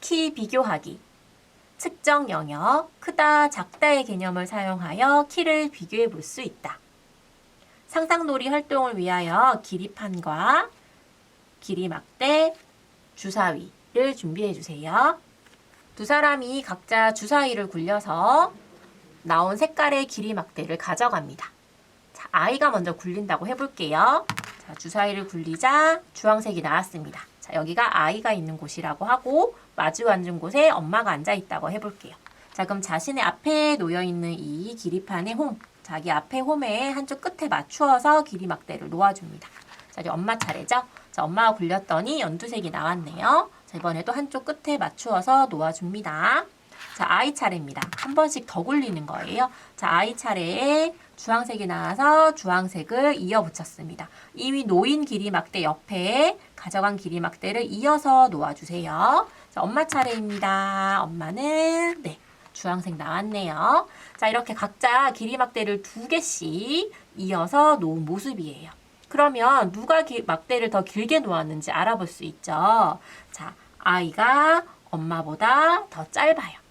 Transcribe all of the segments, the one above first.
키 비교하기. 측정 영역, 크다, 작다의 개념을 사용하여 키를 비교해 볼 수 있다. 상상놀이 활동을 위하여 길이판과 길이막대, 주사위를 준비해 주세요. 두 사람이 각자 주사위를 굴려서 나온 색깔의 길이막대를 가져갑니다. 자, 아이가 먼저 굴린다고 해볼게요. 자, 주사위를 굴리자 주황색이 나왔습니다. 자, 여기가 아이가 있는 곳이라고 하고 마주 앉은 곳에 엄마가 앉아 있다고 해볼게요. 자, 그럼 자신의 앞에 놓여있는 이 길이판의 홈, 자기 앞에 홈에 한쪽 끝에 맞추어서 길이막대를 놓아줍니다. 자, 이제 엄마 차례죠? 자, 엄마가 굴렸더니 연두색이 나왔네요. 자, 이번에도 한쪽 끝에 맞추어서 놓아줍니다. 자, 아이 차례입니다. 한 번씩 더 굴리는 거예요. 자, 아이 차례에 주황색이 나와서 주황색을 이어 붙였습니다. 이미 놓인 길이막대 옆에 가져간 길이막대를 이어서 놓아주세요. 자, 엄마 차례입니다. 엄마는 주황색 나왔네요. 자, 이렇게 각자 길이막대를 2개씩 이어서 놓은 모습이에요. 그러면 누가 막대를 더 길게 놓았는지 알아볼 수 있죠. 자, 아이가 엄마보다 더 짧아요.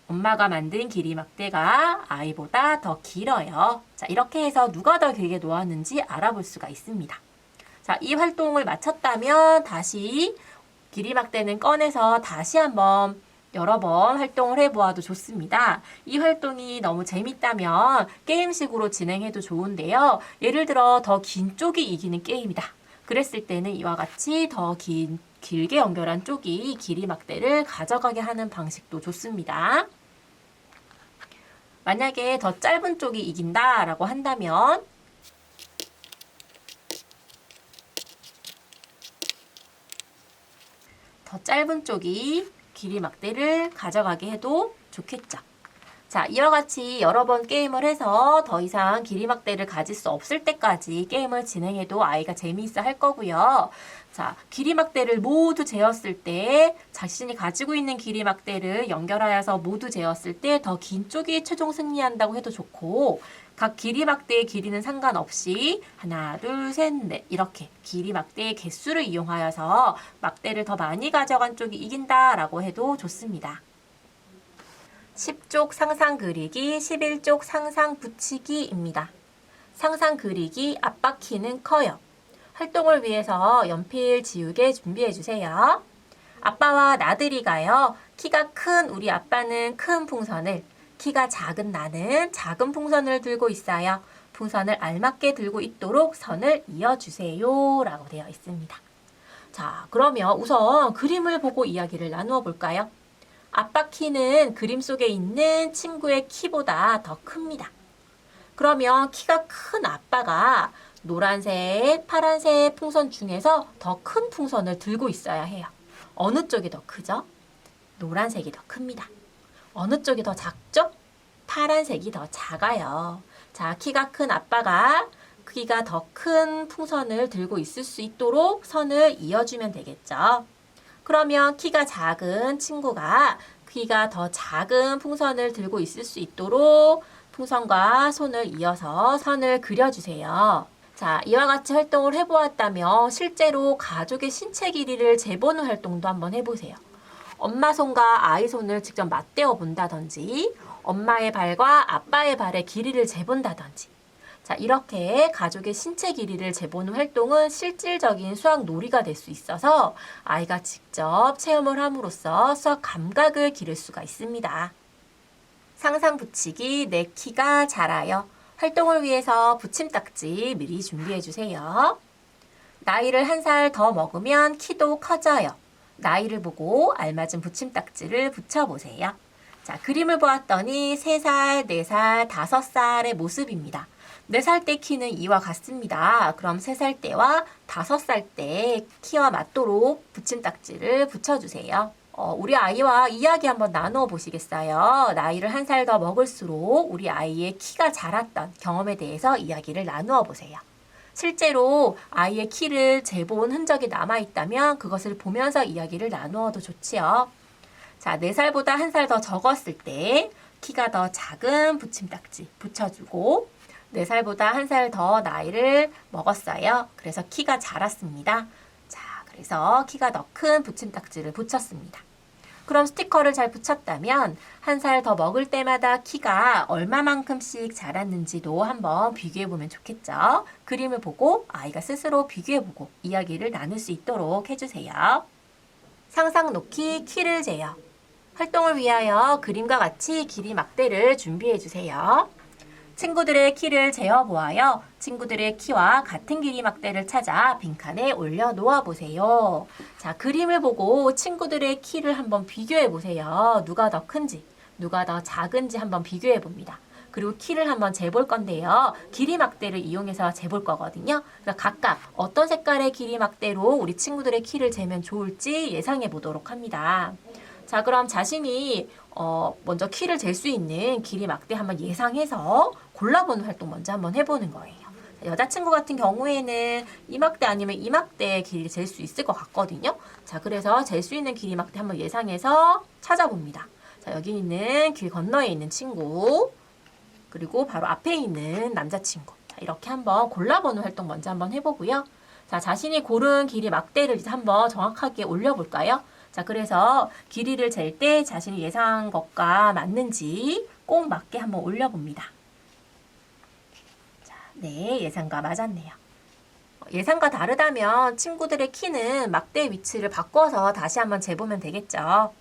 엄마가 만든 길이막대가 아이보다 더 길어요. 자, 이렇게 해서 누가 더 길게 놓았는지 알아볼 수가 있습니다. 자, 이 활동을 마쳤다면 다시 길이막대는 꺼내서 다시 한번 여러 번 활동을 해보아도 좋습니다. 이 활동이 너무 재밌다면 게임식으로 진행해도 좋은데요. 예를 들어 더 긴 쪽이 이기는 게임이다. 그랬을 때는 이와 같이 더 길게 연결한 쪽이 길이막대를 가져가게 하는 방식도 좋습니다. 만약에 더 짧은 쪽이 이긴다 라고 한다면 더 짧은 쪽이 길이막대를 가져가게 해도 좋겠죠. 자, 이와 같이 여러 번 게임을 해서 더 이상 길이막대를 가질 수 없을 때까지 게임을 진행해도 아이가 재미있어 할 거고요. 자, 길이막대를 모두 재었을 때 자신이 가지고 있는 길이막대를 연결하여서 모두 재었을 때 더 긴 쪽이 최종 승리한다고 해도 좋고 각 길이막대의 길이는 상관없이 하나, 둘, 셋, 넷 이렇게 길이막대의 개수를 이용하여서 막대를 더 많이 가져간 쪽이 이긴다라고 해도 좋습니다. 10쪽 상상 그리기, 11쪽 상상 붙이기입니다. 상상 그리기 앞바 키는 커요. 활동을 위해서 연필 지우개 준비해 주세요. 아빠와 나들이가요. 키가 큰 우리 아빠는 큰 풍선을, 키가 작은 나는 작은 풍선을 들고 있어요. 풍선을 알맞게 들고 있도록 선을 이어주세요. 라고 되어 있습니다. 자, 그러면 우선 그림을 보고 이야기를 나누어 볼까요? 아빠 키는 그림 속에 있는 친구의 키보다 더 큽니다. 그러면 키가 큰 아빠가 노란색, 파란색 풍선 중에서 더 큰 풍선을 들고 있어야 해요. 어느 쪽이 더 크죠? 노란색이 더 큽니다. 어느 쪽이 더 작죠? 파란색이 더 작아요. 자, 키가 큰 아빠가 키가 더 큰 풍선을 들고 있을 수 있도록 선을 이어주면 되겠죠. 그러면 키가 작은 친구가 키가 더 작은 풍선을 들고 있을 수 있도록 풍선과 손을 이어서 선을 그려주세요. 자, 이와 같이 활동을 해보았다면 실제로 가족의 신체 길이를 재보는 활동도 한번 해보세요. 엄마 손과 아이 손을 직접 맞대어 본다든지 엄마의 발과 아빠의 발의 길이를 재본다든지 자, 이렇게 가족의 신체 길이를 재보는 활동은 실질적인 수학 놀이가 될 수 있어서 아이가 직접 체험을 함으로써 수학 감각을 기를 수가 있습니다. 상상 붙이기 내 키가 자라요. 활동을 위해서 붙임딱지 미리 준비해 주세요. 나이를 1살 더 먹으면 키도 커져요. 나이를 보고 알맞은 붙임딱지를 붙여보세요. 자, 그림을 보았더니 3살, 4살, 5살의 모습입니다. 4살 때 키는 이와 같습니다. 그럼 3살 때와 5살 때 키와 맞도록 붙임딱지를 붙여주세요. 우리 아이와 이야기 한번 나누어 보시겠어요? 나이를 1살 더 먹을수록 우리 아이의 키가 자랐던 경험에 대해서 이야기를 나누어 보세요. 실제로 아이의 키를 재본 흔적이 남아있다면 그것을 보면서 이야기를 나누어도 좋지요. 자, 4살보다 1살 더 적었을 때 키가 더 작은 붙임딱지 붙여주고 4살보다 1살 더 나이를 먹었어요. 그래서 키가 자랐습니다. 자, 그래서 키가 더 큰 붙임딱지를 붙였습니다. 그럼 스티커를 잘 붙였다면 한 살 더 먹을 때마다 키가 얼마만큼씩 자랐는지도 한번 비교해보면 좋겠죠. 그림을 보고 아이가 스스로 비교해보고 이야기를 나눌 수 있도록 해주세요. 상상 놓기 키를 재요. 활동을 위하여 그림과 같이 길이 막대를 준비해주세요. 친구들의 키를 재어보아요. 친구들의 키와 같은 길이 막대를 찾아 빈칸에 올려 놓아보세요. 자, 그림을 보고 친구들의 키를 한번 비교해보세요. 누가 더 큰지, 누가 더 작은지 한번 비교해봅니다. 그리고 키를 한번 재볼 건데요. 길이 막대를 이용해서 재볼 거거든요. 그래서 각각 어떤 색깔의 길이 막대로 우리 친구들의 키를 재면 좋을지 예상해 보도록 합니다. 자, 그럼 자신이 먼저 키를 잴 수 있는 길이 막대 한번 예상해서 골라보는 활동 먼저 한번 해보는 거예요. 여자친구 같은 경우에는 이 막대 아니면 이 막대의 길이를 잴 수 있을 것 같거든요. 자, 그래서 잴 수 있는 길이 막대 한번 예상해서 찾아봅니다. 자, 여기 있는 길 건너에 있는 친구, 그리고 바로 앞에 있는 남자친구. 자, 이렇게 한번 골라보는 활동 먼저 한번 해보고요. 자, 자신이 고른 길이 막대를 이제 한번 정확하게 올려볼까요? 자, 그래서 길이를 잴 때 자신이 예상한 것과 맞는지 꼭 맞게 한번 올려봅니다. 자, 네, 예상과 맞았네요. 예상과 다르다면 친구들의 키는 막대 위치를 바꿔서 다시 한번 재보면 되겠죠.